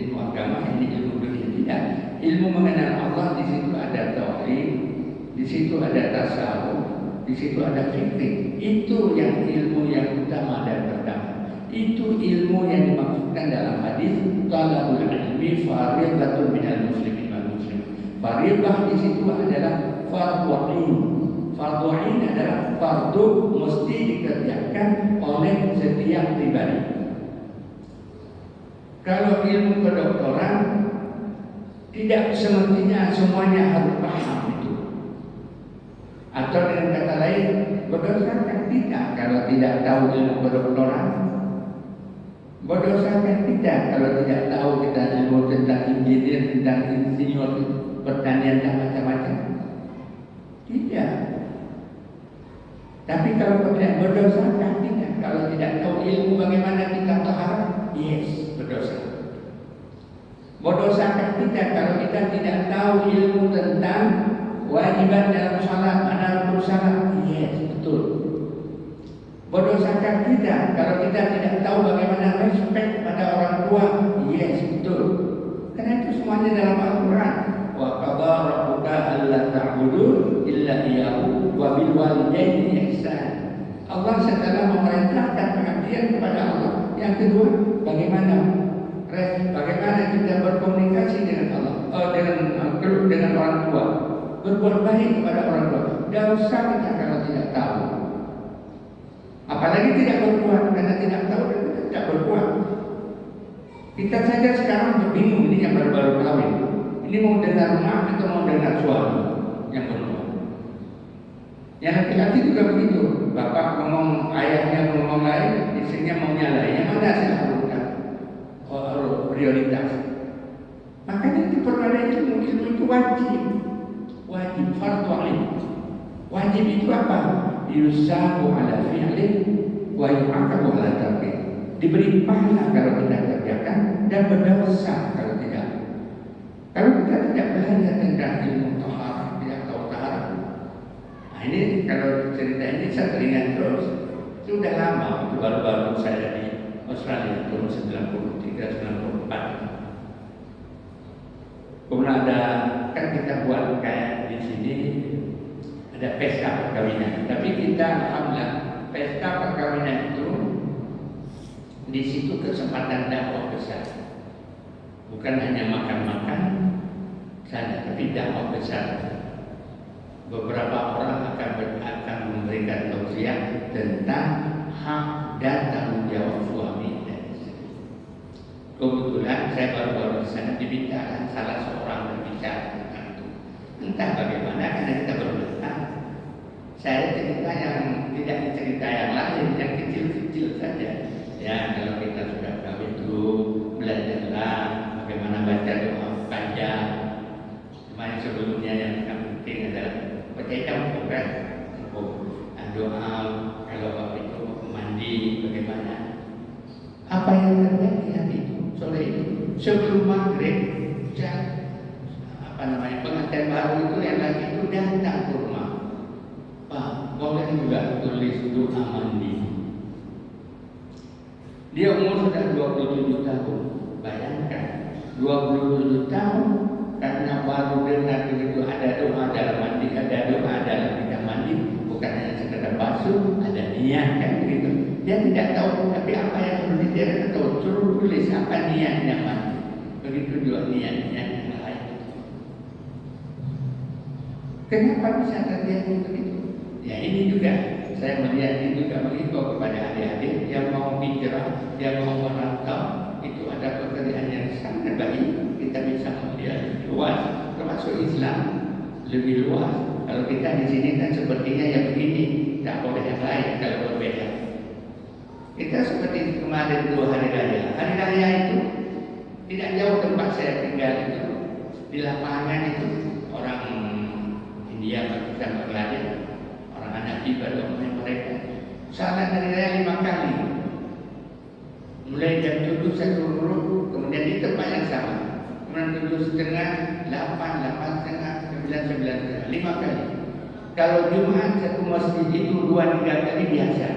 S1: ilmu agama, ini ilmu dunia. Tidak. Ilmu mengenal Allah, di situ ada tauhid, di situ ada tasawuf, di situ ada fikih. Itu yang ilmu yang utama dan pertama. Itu ilmu yang dimaksudkan dalam hadis talabul ilmi fardhatun minal muslimin wal muslimin. Fardhah di situ adalah fardhu ain. Fardhu ain adalah fardu mesti dikerjakan oleh setiap pribadi. Kalau ilmu kedokteran tidak semestinya semuanya harus paham itu. Atau dengan kata lain, berdasarkan tidak kalau tidak tahu ilmu kedokteran. Berdasarkan tidak kalau tidak tahu kita ilmu tentang engineer, tentang insinyur, pertanian dan macam-macam. Tidak. Tapi kalau tidak berdasarkan tidak, kalau tidak tahu ilmu bagaimana kita taharah, yes, berdosa. Berdasarkan tidak kalau kita tidak tahu ilmu tentang wajiban dalam salat, mana rukun salat, yes, betul. Berdasarkan tidak kalau kita tidak tahu bagaimana respect pada orang tua, yes, betul. Karena itu semuanya dalam Al-Quran. Wa qadha rabbuka alla ta'budu illa iyyahu wa bil walidayni ihsan. Allah setelah memerintahkan pengabdian kepada Allah. Yang kedua, bagaimana kita berkomunikasi dengan Allah, dengan orang tua, berbuat baik kepada orang tua. Tidak usah kita kalau tidak tahu. Apalagi tidak berbuat, karena tidak tahu dan tidak berbuat. Kita saja sekarang bingung, ini yang baru-baru kawin. Ini mau dengar mak atau mau dengar suami yang berdua. Yang laki-laki juga begitu. Bapak ngomong, ayahnya ngomong lain, istrinya mau nyalain. Yang mana saya lakukan? Prioritas. Makanya itu perkara ilmu itu wajib. Wajib, fardhu ain. Wajib itu apa? Yusabu ala fi'lin wa yu'aqabu ala tarkih. Diberi pahala kalau kita kerjakan dan berdosa kalau tidak. Kalau kita tidak belajar tentang ilmu taharah, tidak tahu taharah. Nah ini kalau cerita ini saya teringat terus. Sudah lama, itu baru-baru saya di Australia tahun 93-94. Kemudian ada, kan kita buat kayak di sini ada pesta perkawinan. Tapi kita alhamdulillah pesta perkawinan itu Di situ kesempatan dakwah besar. Bukan hanya makan-makan saja, tapi dakwah besar. Beberapa orang akan memberikan tausiah tentang hak dan tanggung jawab suami dan istri. Kebetulan saya baru-baru di sana diminta salah seorang berbicara tentang itu. Entah bagaimana karena kita berulang. Saya cerita yang tidak cerita yang lain, yang kecil-kecil saja. Ya, kalau kita sudah kawin dulu, belajarlah bagaimana baca doa panjang. Cuma yang sebelumnya yang penting adalah baca campur kan, doa kalau waktu itu mandi bagaimana. Apa yang terjadi hari itu, sore itu, sebelum maghrib, pengantin baru itu yang lagi itu datang ke rumah. Pak, boleh juga tulis doa mandi. Dia umur sudah 27 tahun. Bayangkan 27 tahun karena baru dengar begitu ada doa dalam mandi, ada doa dalam kita mandi, bukan hanya sekedar basuh, ada niat kan begitu. Dia tidak tahu tapi apa yang harus dia tahu, suruh tulis apa niatnya mandi. Begitu juga niatnya yang lain. Kenapa bisa terjadi begitu? Ya ini juga saya melihat ini juga mengimbau kepada adik-adik yang mau hijrah, yang mau merantau, itu ada pekerjaan yang sangat baik. Kita bisa melihat luas, termasuk Islam lebih luas. Kalau kita di sini kan sepertinya yang begini, tak boleh yang lain kalau berbeda. Kita seperti kemarin 2 hari raya. Hari raya itu tidak jauh tempat saya tinggal itu, di lapangan itu orang India, Pakistan, Bangladesh. Anak ibadah mereka salat hari raya 5 kali, mulai jam 7 saya turun, kemudian di tempat yang sama, kemudian 7:30, 8, 8:30, 9, 9:30, 5 kali. Kalau Jumat satu masjid itu 2-3 kali biasa.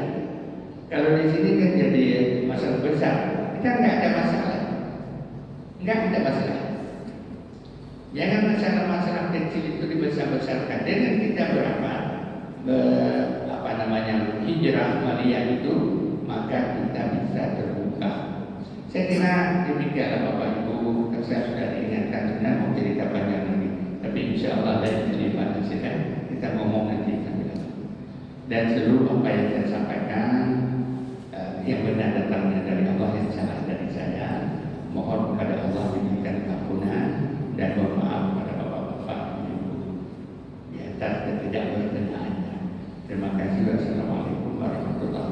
S1: Kalau di sini kan jadi masalah besar, kita nggak ada masalah, nggak ada masalah. Jangan masalah-masalah kecil itu dibesar-besarkan. Dengan kita hijrah Maria itu, maka kita bisa terbuka. Saya kira demikian Bapak Ibu. Saya sudah diingatkan sebenarnya mau cerita panjang lagi, tapi insya Allah lain kali kita ngomong nanti. Dan seluruh apa yang saya sampaikan yang benar datangnya dari Allah, yang salah dari saya. Mohon kepada Allah diberikan ampunan dan mohon maaf kepada Bapak-bapak Ibu di atas ketidakberkenaannya. Terima kasih. Wassalamualaikum warahmatullahi wabarakatuh.